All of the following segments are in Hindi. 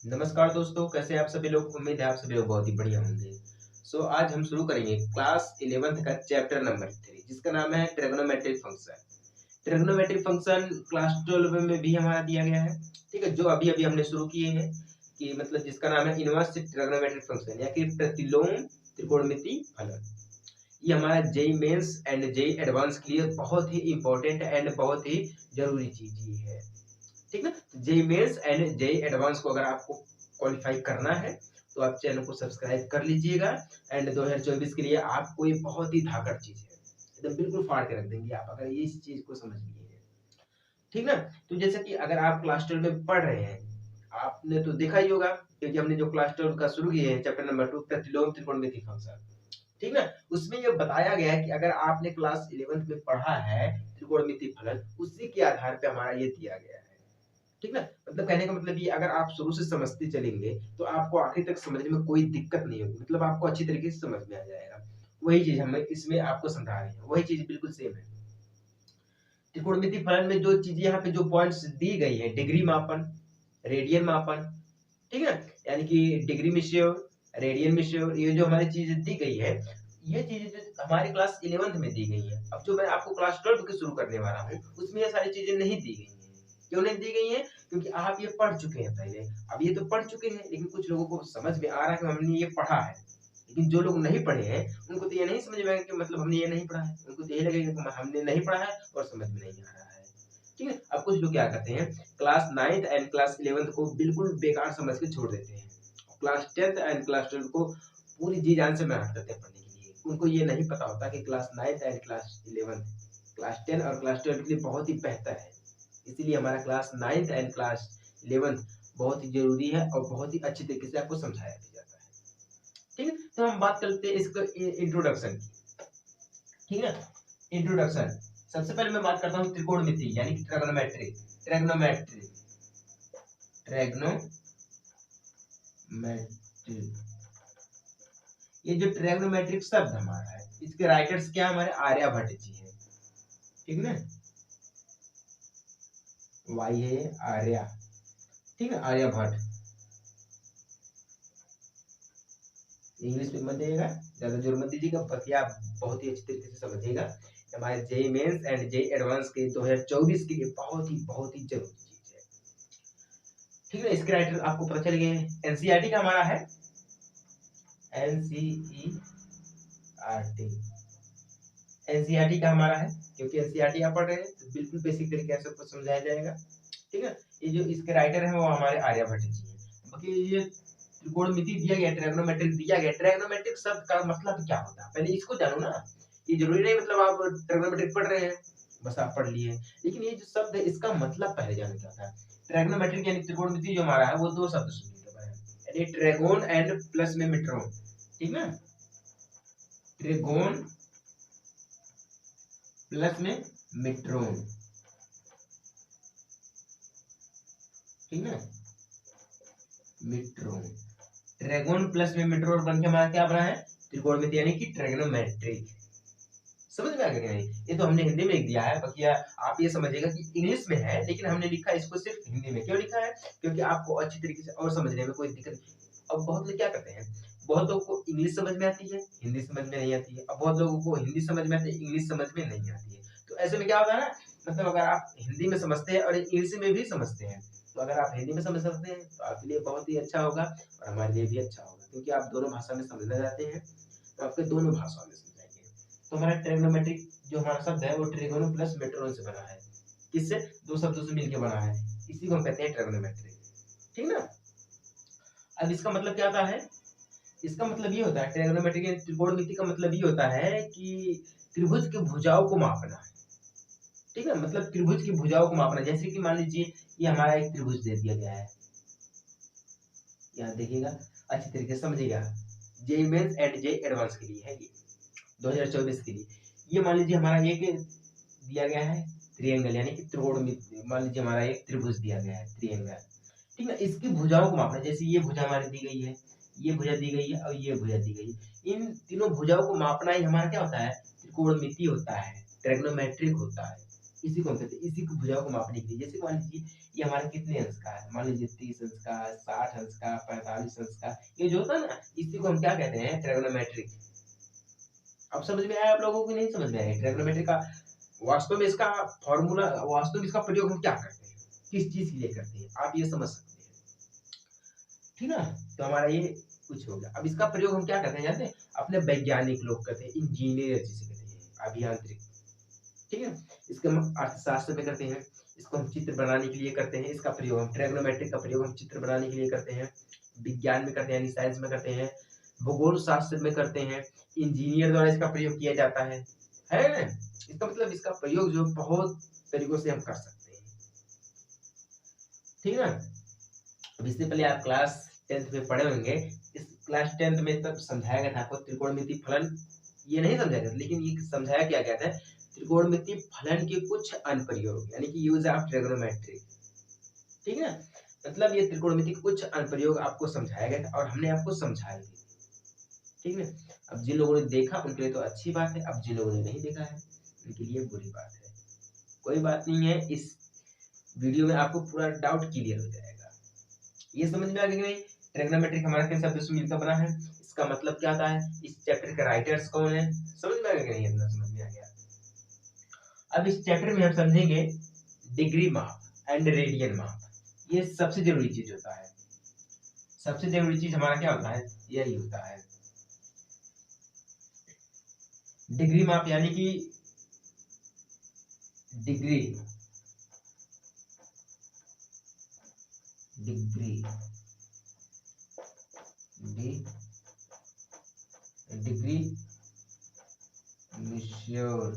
नमस्कार दोस्तों, कैसे हैं आप सभी लोग। उम्मीद है आप सभी लोग बहुत ही बढ़िया होंगे। आज हम शुरू करेंगे क्लास 11th का चैप्टर नंबर 3 जिसका नाम है trigonometric function. Trigonometric function class 12 में भी हमारा दिया गया है। ठीक है, जो अभी-अभी हमने शुरू किए हैं कि मतलब जिसका नाम है इनवर्स ट्रिग्नोमेट्रिक फंक्शन या कि प्रतिलोम त्रिकोणमिति फलन। ये हमारा JEE mains and JEE advance के लिए बहुत ही इम्पोर्टेंट एंड बहुत ही जरूरी चीज ये है। ठीक ना। JEE mains and JEE advance को अगर आपको क्वालिफाई करना है तो आप चैनल को सब्सक्राइब कर लीजिएगा। एंड 2024 के लिए आपको ये बहुत ही धाकड़ चीज है, एकदम बिल्कुल फाड़ के रख देंगे आप अगर ये इस चीज को समझ लिए हैं। ठीक ना। तो जैसे कि अगर आप क्लास 12 में पढ़ रहे हैं, आपने तो देखा ही होगा क्योंकि हमने जो क्लास 12 का शुरू किए हैं चैप्टर नंबर 2 प्रतिलोम त्रिकोणमिति फंक्शन। ठीक ना। उसमें ये बताया गया है कि अगर आपने क्लास 11th में पढ़ा है त्रिकोणमिति फलन, उसी के आधार पे हमारा ये दिया गया है। ठीक ना। मतलब कहने का मतलब ये अगर आप शुरू से समझते चलेंगे तो आपको आखिर तक समझने में कोई दिक्कत नहीं होगी, मतलब आपको अच्छी तरीके से समझ में आ जाएगा। वही चीज हम इसमें आपको समझा रहे हैं, वही चीज बिल्कुल सेम है। त्रिकोणमिति फलन में जो चीजें यहाँ पे जो पॉइंट्स दी गई है, डिग्री मापन, रेडियन मापन, ठीक है, यानी कि डिग्री मिश्योर, रेडियन मिश्योर, ये जो हमारी चीजें दी गई है, ये चीजें जो हमारी क्लास 11th में दी गई है, अब जो मैं आपको क्लास 12 की शुरू करने वाला हूँ उसमें ये सारी चीजें नहीं दी गई हैं। क्यों नहीं दी गई हैं? क्योंकि आप ये पढ़ चुके हैं पहले। अब ये तो पढ़ चुके हैं लेकिन कुछ लोगों को समझ में आ रहा है कि हमने ये पढ़ा है, लेकिन जो लोग नहीं पढ़े हैं उनको तो ये नहीं समझ में आएगा कि मतलब हमने ये नहीं पढ़ा है, उनको तो यही लगेगा कि हमने नहीं पढ़ा है और समझ में नहीं आ रहा है। ठीक है। अब कुछ लोग क्या करते हैं, class 9th and class 11th को बिल्कुल बेकार समझ के छोड़ देते हैं, क्लास 10th एंड क्लास 12 को पूरी जी जान से मेहनत करते हैं पढ़ने के लिए। उनको ये नहीं पता होता कि class 9th and class 11th, class 10 और क्लास 12 के लिए बहुत ही बेहतर है। इसीलिए हमारा class 9th and class 11th बहुत ही जरूरी है और बहुत ही अच्छी तरीके से आपको समझाया भी जाता है। ठीक है। तो हम बात करते हैं इसका इंट्रोडक्शन की। ठीक है। इंट्रोडक्शन, सबसे पहले मैं बात करता हूँ त्रिकोणमिति यानी कि ट्रिग्नोमेट्री। ट्रिग्नोमेट्री ट्रिग्नोमेट्री ये जो ट्रिग्नोमेट्रिक शब्द हमारा है, इसके राइटर्स क्या हमारे आर्यभट्ट जी हैं। ठीक है, वाई है आर्या। ठीक है, आर्यभट्ट। इंग्लिश में मत दिएगा, ज्यादा जोर मत दीजिएगा, बस आप बहुत ही अच्छी तरीके से समझिएगा। हमारे JEE mains and JEE advance के 2024 के लिए बहुत ही जरूरी चीज है। ठीक है, इसके राइटर आपको पता चल गए। एनसीईआरटी का हमारा है एनसीईआरटी। एनसीईआरटी का हमारा है क्योंकि एनसीईआरटी आप पढ़ रहे हैं तो बिल्कुल बेसिक तरीके से आपको समझाया जाएगा। ठीक है। ये जो इसके राइटर हैं वो हमारे आर्यभट्ट जी हैं। बाकी ये त्रिकोणमिति दिया गया, ट्रिग्नोमेट्रिक दिया गया, ट्रिग्नोमेट्रिक शब्द का मतलब क्या होता है पहले इसको जानो ना। ये जरूरी नहीं मतलब आप ट्रिग्नोमेट्रिक पढ़ रहे हैं बस आप पढ़ लिए, लेकिन ये जो शब्द है इसका मतलब पहले जानो क्या होता है। ट्रिग्नोमेट्रिक यानी त्रिकोणमिति जो हमारा है वो दो शब्द से मिलता है, यानी ट्रेगोन एंड प्लस में मिट्रोन। ठीक है, ट्रेगोन प्लस में मिट्रोन। ठीक है, मिट्रोन, ट्रेगोन प्लस में मिट्रोन बन के हमारा क्या बना है, त्रिकोणमिति यानी कि ट्रिग्नोमेट्रिक। समझ में आ गया नहीं? ये तो हमने हिंदी में लिख दिया है, बाकी आप ये समझिएगा कि इंग्लिश में है लेकिन हमने लिखा इसको सिर्फ हिंदी में। क्यों लिखा है? क्योंकि आपको अच्छी तरीके से और समझने में कोई दिक्कत। अब बहुत लोग क्या करते हैं, बहुत लोगों को इंग्लिश समझ में आती है, हिंदी समझ में नहीं आती है। अब बहुत लोगों को हिंदी समझ में आती है, इंग्लिश समझ में नहीं आती है। तो ऐसे में क्या होता है ना, मतलब अगर आप हिंदी में समझते हैं और इंग्लिश में भी समझते हैं, तो अगर आप हिंदी में समझ सकते हैं तो आपके लिए बहुत ही अच्छा होगा और हमारे लिए भी अच्छा होगा, क्योंकि आप दोनों भाषा में समझना चाहते हैं तो आपके दोनों भाषाओं में समझाएंगे। तो हमारा ट्रिग्नोमेट्रिक जो हमारा शब्द है वो ट्रिगोन प्लस मेट्रोन से बना है। किससे? दो शब्दों से मिलकर बना है, इसी को हम कहते हैं ट्रिग्नोमेट्री। ठीक ना। अब इसका मतलब क्या होता है, इसका मतलब ये होता है ट्रिग्नोमेट्री के त्रिकोणमिति का मतलब ये होता है कि त्रिभुज के भुजाओं को मापना। ठीक है, मतलब त्रिभुज की भुजाओं को मापना। जैसे कि मान लीजिए ये हमारा एक त्रिभुज दे दिया गया है, यहाँ देखिएगा अच्छी तरीके से समझिएगा। JEE mains and JEE advance के लिए है ये 2024 के लिए। ये मान लीजिए हमारा एक दिया गया है त्रिएंगल यानी कि त्रिकोणमिति, मान लीजिए हमारा एक त्रिभुज दिया गया है त्रिएंगल। ठीक है, इसकी भुजाओं को मापना। जैसे ये भुजा हमारी दी गई है, ये भुजा दी गई है और ये भुजा दी गई है, इन तीनों भुजाओं को मापना ही हमारा क्या होता है, त्रिकोणमिति होता है, ट्रिग्नोमेट्रिक होता है। इसी को हम कहते हैं, इसी की भुजाओं को मापने के लिए। जैसे मान लीजिए ये हमारा कितने अंश का है, मान लीजिए 30 अंश का, 60 अंश का, 45 अंश का, ये जो होता है ना, इसी को हम क्या कहते हैं, ट्रिग्नोमेट्रिक। अब समझ में आया आप लोगों को, नहीं समझ में आया? ट्रिग्नोमेट्री का वास्तव में इसका फॉर्मूला, वास्तव में इसका प्रयोग हम क्या करते हैं, किस चीज के लिए करते हैं, आप ये समझ सकते हैं। ठीक है, तो हमारा ये कुछ हो गया। अब इसका प्रयोग हम क्या करते हैं जानते हैं, अपने वैज्ञानिक लोग करते हैं, इंजीनियर जिसे कहते हैं, अभियांत्रिक। ठीक है, इसका हम अर्थशास्त्र में करते हैं, इसको हम चित्र बनाने के लिए करते हैं, इसका प्रयोग हम ट्रिग्नोमेट्रिक का प्रयोग हम चित्र बनाने के लिए करते हैं, विज्ञान में करते हैं, यानी साइंस में करते हैं, भूगोल शास्त्र में करते हैं, इंजीनियर द्वारा इसका प्रयोग किया जाता है ना? इसका मतलब इसका प्रयोग जो बहुत तरीकों से हम कर सकते हैं। ठीक है ना? अब इससे पहले आप क्लास 10th में पढ़े होंगे, इस क्लास 10th में तब समझाया गया था आपको त्रिकोणमिति फलन, ये नहीं समझाया गया, लेकिन ये समझाया क्या गया था, त्रिकोणमिति फलन के कुछ अनुप्रयोग, यानी कि यूज ऑफ ट्रिग्नोमेट्री। ठीक है, मतलब ये त्रिकोणमिति के कुछ अनुप्रयोग आपको समझाया गया था और हमने आपको समझाया भी। ठीक है, अब जिन लोगों ने देखा उनके लिए तो अच्छी बात है, अब जिन लोगों ने नहीं देखा है उनके लिए बुरी बात है। कोई बात नहीं है, इस वीडियो में आपको पूरा डाउट क्लियर हो जाएगा। ये समझ में आ गया कि नहीं, ट्रिग्नोमेट्रिक हमारा किन शब्दों से मिलकर बना है, इसका मतलब क्या होता है, इस चैप्टर के राइटर्स कौन है, समझ में आ गया कि नहीं? इतना समझ में आ गया। अब इस चैप्टर में हम समझेंगे डिग्री माप एंड रेडियन माप। ये सबसे जरूरी चीज होता है, सबसे जरूरी चीज हमारा क्या होता है, यही होता है डिग्री माप, यानी कि डिग्री डिग्री डिग्री मेश्योर,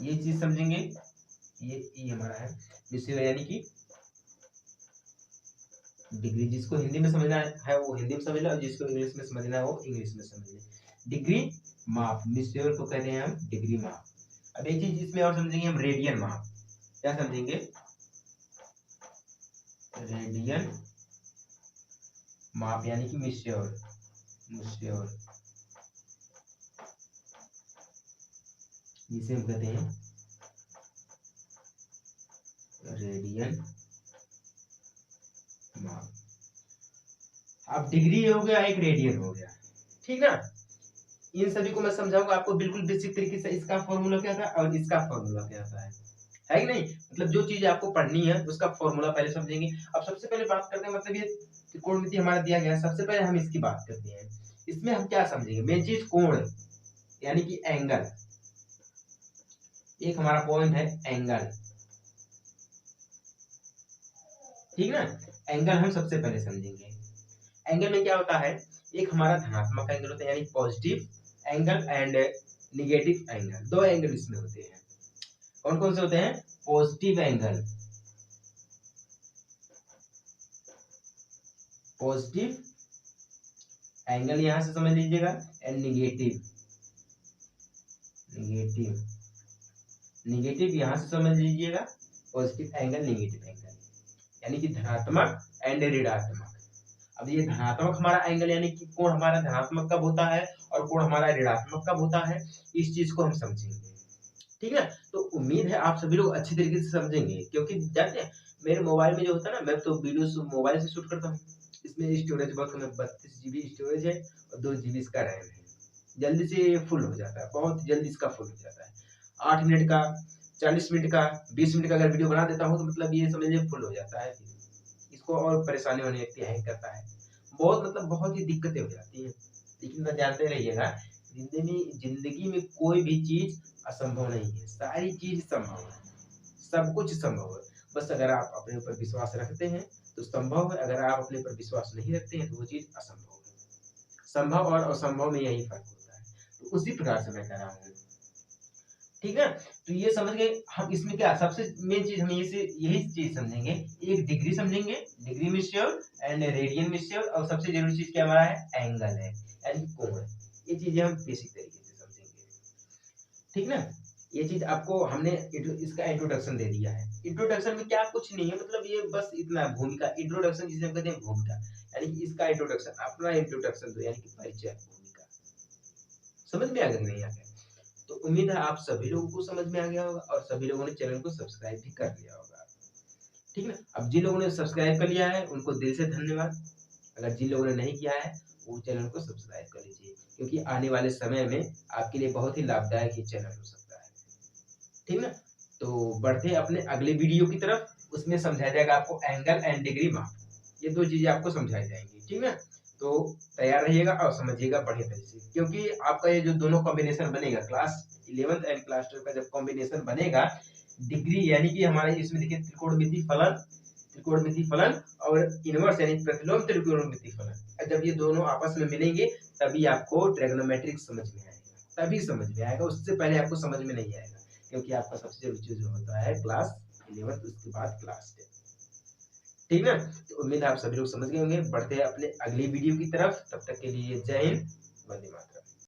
ये चीज समझेंगे। ये हमारा है मेश्योर, यानी कि डिग्री, जिसको हिंदी में समझना है वो हिंदी में समझ ले, और जिसको इंग्लिश में समझना है वो इंग्लिश में समझ ले। डिग्री माप, मेश्योर को कहते हैं हम डिग्री माप। अब एक चीज इसमें और समझेंगे हम, रेडियन माप। क्या समझेंगे, रेडियन माप, यानी कि मेश्योर जिसे हम कहते हैं रेडियन माप। अब डिग्री हो गया, एक रेडियन हो गया, ठीक ना? इन सभी को मैं समझाऊंगा आपको बिल्कुल बेसिक तरीके से, इसका फॉर्मूला क्या था और इसका फॉर्मूला क्या था, है कि नहीं? मतलब जो चीज आपको पढ़नी है उसका फॉर्मूला पहले समझेंगे। अब सबसे पहले बात करते हैं, मतलब ये त्रिकोणमिति हमारा दिया गया है, सबसे पहले हम इसकी बात करते हैं। इसमें हम क्या समझेंगे, मेन चीज कोण, यानी कि एंगल। एक हमारा पॉइंट है एंगल, ठीक ना? एंगल हम सबसे पहले समझेंगे। एंगल में क्या होता है, एक हमारा धनात्मक एंगल होता है, यानी positive angle and negative angle, दो एंगल इसमें होते हैं। कौन कौन से होते हैं, पॉजिटिव एंगल, पॉजिटिव एंगल यहां से समझ लीजिएगा, एंड निगेटिव यहां से समझ लीजिएगा, पॉजिटिव एंगल निगेटिव एंगल, यानी कि धनात्मक एंड ऋणात्मक। अब ये धनात्मक हमारा एंगल, यानी कि कोण हमारा धनात्मक कब होता है और कोण हमारा ऋणात्मक कब होता है, इस चीज को हम समझेंगे। ठीक है, तो उम्मीद है आप सभी लोग अच्छी तरीके से समझेंगे, क्योंकि जानते हैं मेरे मोबाइल में जो होता है ना, मैं तो वीडियो मोबाइल से शूट करता हूँ, इसमें स्टोरेज बहुत कम है, 32 GB स्टोरेज है और 2 GB इसका रैम है। जल्दी से फुल हो जाता है, बहुत जल्दी इसका फुल हो जाता है। 8 मिनट का, 40 मिनट का, 20 मिनट का अगर वीडियो बना देता हूँ तो मतलब ये समझ लीजिए फुल हो जाता है। इसको और परेशानी होने लगती है, हैंग करता है, बहुत मतलब बहुत ही दिक्कतें हो जाती हैं। लेकिन मैं जानते रहिएगा, जिंदगी में कोई भी चीज असंभव नहीं है, सारी चीज संभव है, सब कुछ संभव है। बस अगर आप अपने ऊपर विश्वास रखते हैं तो संभव है, अगर आप अपने ऊपर विश्वास नहीं रखते हैं तो वो चीज असंभव है। संभव और असंभव में यही फर्क होता है, तो उसी प्रकार से मैं कह रहा हूँ। ठीक है, तो ये समझ गए हम। इसमें क्या सबसे मेन चीज हम यही चीज समझेंगे, एक डिग्री समझेंगे, डिग्री मेश्योर एंड रेडियन मेश्योर, और सबसे जरूरी चीज क्या हमारा है, एंगल है, यानी कोण। ये चीजें हम बेसिक तरीके से समझेंगे, ठीक ना? ये चीज आपको हमने इसका इंट्रोडक्शन दे दिया है। इंट्रोडक्शन में क्या कुछ नहीं है, मतलब ये बस इतना भूमिका, इंट्रोडक्शन जिसे हम कहते हैं भूमिका, यानी कि इसका इंट्रोडक्शन, अपना इंट्रोडक्शन दो, यानी कि परिचय, भूमिका। समझ में आ गया नहीं आ गया? तो उम्मीद है आप सभी लोगों को समझ में आ गया होगा और सभी लोगों ने चैनल को सब्सक्राइब भी कर लिया होगा। ठीक है ना? अब जिन लोगों ने सब्सक्राइब कर लिया है उनको दिल से धन्यवाद। अगर जिन लोगों ने नहीं किया है वो चैनल को सब्सक्राइब कर लीजिए, क्योंकि आने वाले समय में आपके लिए बहुत ही लाभदायक ये चैनल हो सकता है। ठीक ना? तो बढ़ते हैं अपने अगले वीडियो की तरफ। उसमें समझाया जाएगा आपको एंगल एंड डिग्री माप। ये 2 चीज़ें आपको समझाई जाएँगी, ठीक ना? तो तैयार रहिएगा और समझिएगा बढ़िया तरह से, क्योंकि आपका ये जो दोनों कॉम्बिनेशन बनेगा, क्लास 11th एंड क्लास 12 का जब कॉम्बिनेशन बनेगा, डिग्री यानी कि हमारे इसमें देखिए त्रिकोणमिति फलन और इनवर्स यानी प्रतिलोम त्रिकोणमिति फलन। जब ये दोनों आपस में मिलेंगे तभी आपको ट्रिग्नोमेट्रिक समझ में आएगा, तभी समझ में आएगा, उससे पहले आपको समझ में नहीं आएगा, क्योंकि आपका सबसे रुचि जो होता है क्लास 11 उसके बाद क्लास 10। ठीक ना? तो उम्मीद है आप सभी लोग समझ गए होंगे। बढ़ते हैं अपने अगली वीडियो की तरफ, तब तक के लिए जय हिंद, वंदे मातरम।